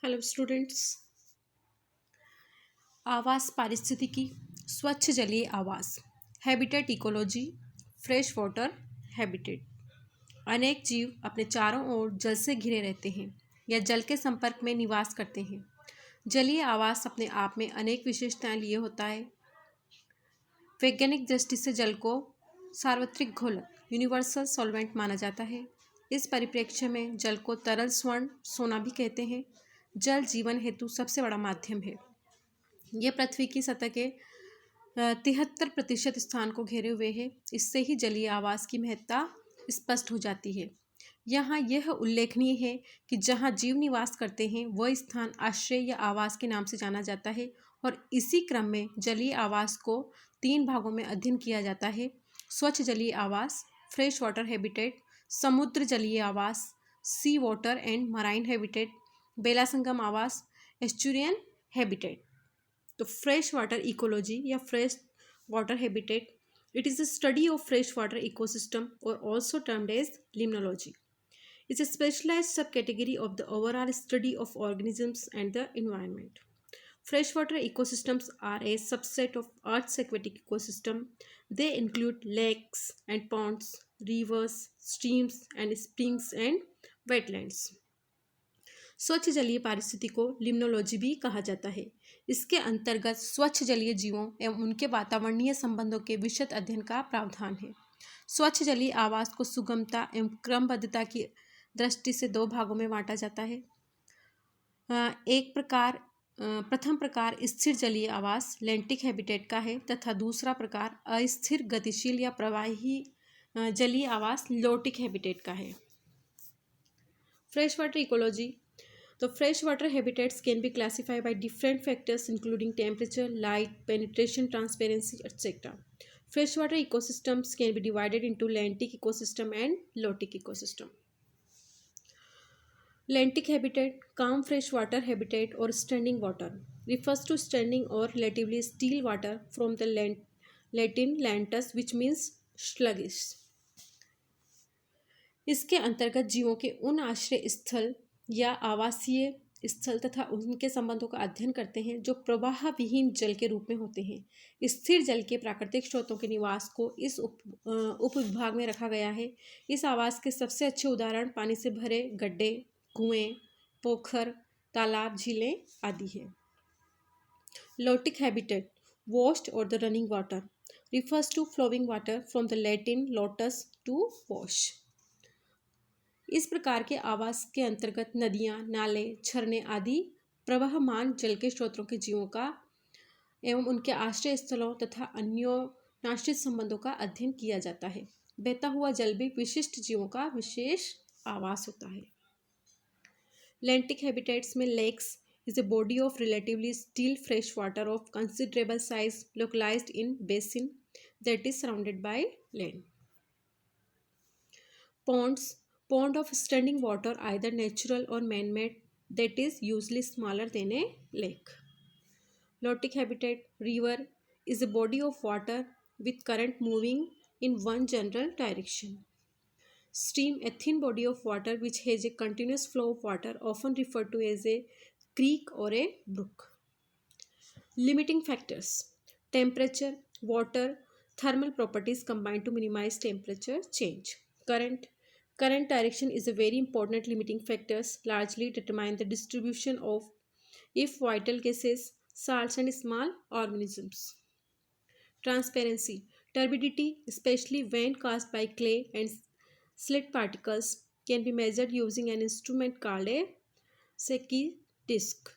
Hello students. आवास पारिस्थितिकी, स्वच्छ जलीय आवास, habitat ecology, fresh water habitat. अनेक जीव अपने चारों ओर जल से घिरे रहते हैं या जल के संपर्क में निवास करते हैं। जलीय आवास अपने आप में अनेक विशेषताएं लिए होता है। वैज्ञानिक दृष्टि से जल को सार्वत्रिक घोलक यूनिवर्सल सॉल्वेंट माना जाता है। इस परिप्रेक्ष्य में जल को तरल स्वर्ण सोना भी कहते हैं। जल जीवन हेतु सबसे बड़ा माध्यम है। यह पृथ्वी की सतह के 73% स्थान को घेरे हुए है। इससे ही जलीय आवास की महत्ता स्पष्ट हो जाती है। यहाँ यह उल्लेखनीय है कि जहाँ जीव निवास करते हैं वह स्थान आश्रय या आवास के नाम से जाना जाता है और इसी क्रम में जलीय आवास को 3 भागों में अध्ययन किया जाता है। स्वच्छ जलीय आवास, फ्रेश वाटर हैबिटेट, समुद्र जलीय आवास, सी वाटर एंड मराइन हैबिटेट, बेला संगम आवास, एस्चुरियन हैबिटेट। तो फ्रेश वाटर इकोलॉजी या fresh water habitat, it is a study of freshwater ecosystem or also termed as limnology. It's a specialized subcategory of the overall study of organisms and the environment. Freshwater ecosystems are a subset of Earth's aquatic ecosystem. They include lakes and ponds, rivers, streams and springs and wetlands. स्वच्छ जलीय पारिस्थिति को limnology भी कहा जाता है। इसके अंतर्गत स्वच्छ जलीय जीवों एवं उनके वातावरणीय संबंधों के विशद अध्ययन का प्रावधान है। स्वच्छ जलीय आवास को सुगमता एवं क्रमबद्धता की दृष्टि से 2 भागों में बांटा जाता है। प्रथम प्रकार स्थिर जलीय आवास लेंटिक हैबिटेट का है तथा दूसरा प्रकार अस्थिर गतिशील या प्रवाही जलीय आवास लोटिक हैबिटेट का है। Fresh water ecology. The freshwater habitats can be classified by different factors including temperature, light, penetration, transparency, etc. Freshwater ecosystems can be divided into lentic ecosystem and lotic ecosystem. Lentic habitat, calm freshwater habitat or standing water, refers to standing or relatively still water from the Latin lentus which means sluggish. इसके अंतर्गत जीवों के उन आश्रय स्थल या आवासीय स्थल तथा उनके संबंधों का अध्ययन करते हैं जो प्रवाह विहीन जल के रूप में होते हैं। स्थिर जल के प्राकृतिक स्रोतों के निवास को इस उपविभाग में रखा गया है। इस आवास के सबसे अच्छे उदाहरण पानी से भरे गड्ढे, कुएं, पोखर, तालाब, झीलें आदि है। Lotic habitat, washed or the running water, refers to flowing water from the Latin lotus to wash. इस प्रकार के आवास के अंतर्गत नदियाँ, नाले, झरने आदि प्रवहमान जल के स्रोतों के जीवों का एवं उनके आश्रय स्थलों तथा अन्योन्याश्रित संबंधों का अध्ययन किया जाता है। बहता हुआ जल भी विशिष्ट जीवों का विशेष आवास होता है। लेंटिक हैबिटेट्स में lakes is a body of relatively still fresh water of considerable size localized in basin that is surrounded by land. Pond of standing water, either natural or man-made, that is usually smaller than a lake. Lotic habitat, river, is a body of water with current moving in one general direction. Stream, a thin body of water which has a continuous flow of water, often referred to as a creek or a brook. Limiting factors: temperature, water, thermal properties combine to minimize temperature change. Current direction is a very important limiting factors, largely determine the distribution of if vital gases, salts and small organisms. Transparency, turbidity, especially when caused by clay and slit particles, can be measured using an instrument called a Secchi disc.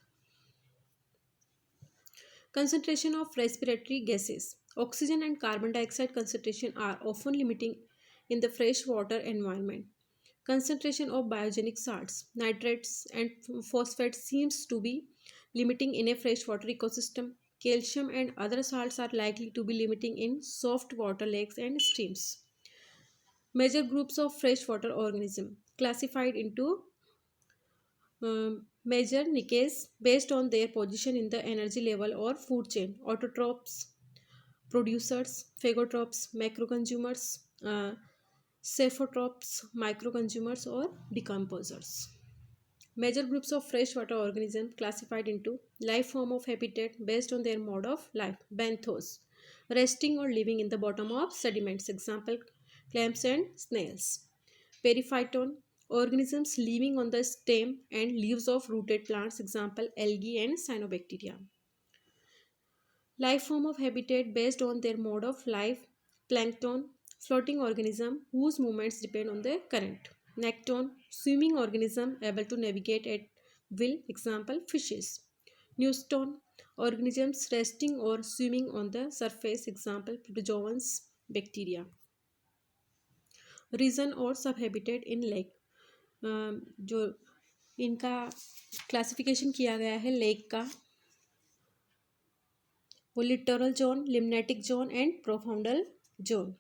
Concentration of respiratory gases. Oxygen and carbon dioxide concentration are often limiting in the freshwater environment. Concentration of biogenic salts, nitrates and phosphates seems to be limiting in a freshwater ecosystem. Calcium and other salts are likely to be limiting in soft water lakes and streams. Major groups of freshwater organisms classified into major niches based on their position in the energy level or food chain: autotrophs, producers, phagotrophs, macroconsumers, cephotrophs, microconsumers और decomposers. Major groups of freshwater organisms classified into life form of habitat based on their mode of life. Benthos, resting or living in the bottom of sediments. Example, clams and snails. Periphyton, organisms living on the stem and leaves of rooted plants. Example, algae and cyanobacteria. Life form of habitat based on their mode of life. Plankton, floating organism whose movements depend on the current. Nekton, swimming organism able to navigate at will. Example, fishes. Neuston, organisms resting or swimming on the surface. Example, protozoans, bacteria. Region और सब habitat इन lake, जो इनका classification किया गया है lake का, वो littoral zone, limnetic zone and profundal zone.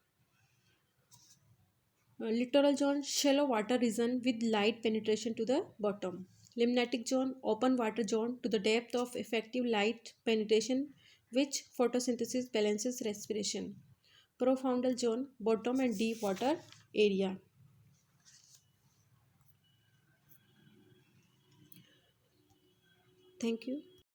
Littoral zone, shallow water region with light penetration to the bottom. Limnatic zone, open water zone to the depth of effective light penetration which photosynthesis balances respiration. Profoundal zone, bottom and deep water area. Thank you.